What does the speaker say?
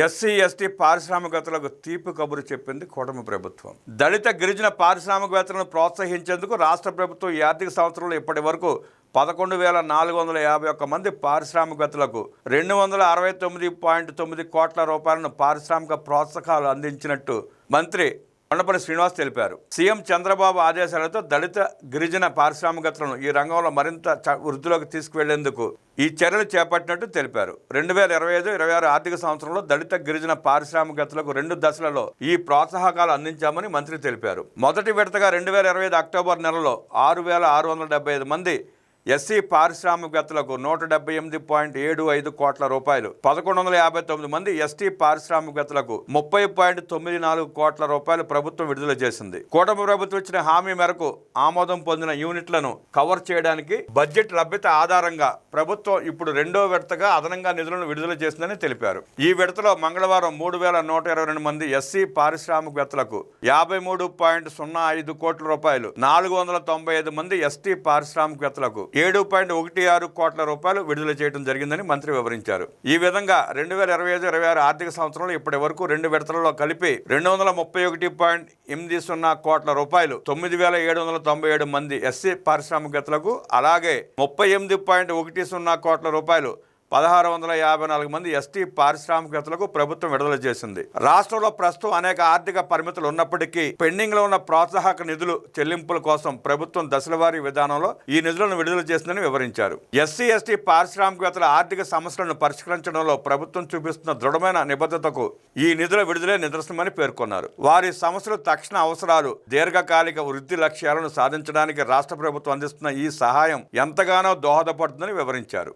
SC ST పారిశ్రామికవేత్తలకు తీపి కబురు చెప్పింది కూటమి ప్రభుత్వం. దళిత గిరిజన పారిశ్రామికవేత్తలను ప్రోత్సహించేందుకు రాష్ట్ర ప్రభుత్వం ఈ ఆర్థిక సంవత్సరంలో ఇప్పటి వరకు 11,451 మంది పారిశ్రామికవేత్తలకు 269.9 కోట్ల రూపాయలను పారిశ్రామిక ప్రోత్సాహకాలు అందించినట్టు మంత్రి కొండపల్లి శ్రీనివాస్ తెలిపారు. సీఎం చంద్రబాబు ఆదేశాలతో దళిత గిరిజన పారిశ్రామికవేత్తలను ఈ రంగంలో మరింత వృద్ధిలోకి తీసుకువెళ్లేందుకు ఈ చర్యలు చేపట్టినట్టు తెలిపారు. 2025-26 ఆర్థిక సంవత్సరంలో దళిత గిరిజన పారిశ్రామికవేత్తలకు 2 దశలలో ఈ ప్రోత్సాహకాలు అందించామని మంత్రి తెలిపారు. మొదటి విడతగా 2025 అక్టోబర్ నెలలో 6,675 మంది ఎస్సీ పారిశ్రామికవేత్తలకు 178.75 కోట్ల రూపాయలు, 1,159 మంది ఎస్టీ పారిశ్రామికవేత్తలకు 30.94 కోట్ల రూపాయలు ప్రభుత్వం విడుదల చేసింది. కూటమి ప్రభుత్వం ఇచ్చిన హామీ మేరకు ఆమోదం పొందిన యూనిట్లను కవర్ చేయడానికి బడ్జెట్ లభ్యత ఆధారంగా ప్రభుత్వం ఇప్పుడు 2వ విడతగా అదనంగా నిధులను విడుదల చేసిందని తెలిపారు. ఈ విడతలో మంగళవారం 3,122 మంది ఎస్సీ పారిశ్రామికవేత్తలకు 53.05 కోట్ల రూపాయలు, 495 మంది ఎస్టీ పారిశ్రామికవేత్తలకు 7.16 కోట్ల రూపాయలు విడుదల చేయడం జరిగిందని మంత్రి వివరించారు. ఈ విధంగా 2025-26 ఆర్థిక సంవత్సరంలో ఇప్పటి వరకు 2 విడతలలో కలిపి 231.80 కోట్ల రూపాయలు 9,797 మంది ఎస్సీ పారిశ్రామికవేత్తలకు, అలాగే 38.10 కోట్ల రూపాయలు 1,654 మంది ఎస్టీ పారిశ్రామికవేత్తలకు ప్రభుత్వం విడుదల చేసింది. రాష్ట్రంలో ప్రస్తుతం అనేక ఆర్థిక పరిమితులు ఉన్నప్పటికీ పెండింగ్ లో ఉన్న ప్రోత్సాహక నిధులు చెల్లింపుల కోసం ప్రభుత్వం దశలవారీ విధానంలో ఈ నిధులను విడుదల చేసిందని వివరించారు. ఎస్సీ ఎస్టీ పారిశ్రామికవేత్తల ఆర్థిక సమస్యలను పరిష్కరించడంలో ప్రభుత్వం చూపిస్తున్న దృఢమైన నిబద్ధతకు ఈ నిధుల విడుదలే నిదర్శనమని పేర్కొన్నారు. వారి సమస్యలు, తక్షణ అవసరాలు, దీర్ఘకాలిక వృద్ధి లక్ష్యాలను సాధించడానికి రాష్ట్ర ప్రభుత్వం అందిస్తున్న ఈ సహాయం ఎంతగానో దోహదపడుతుందని వివరించారు.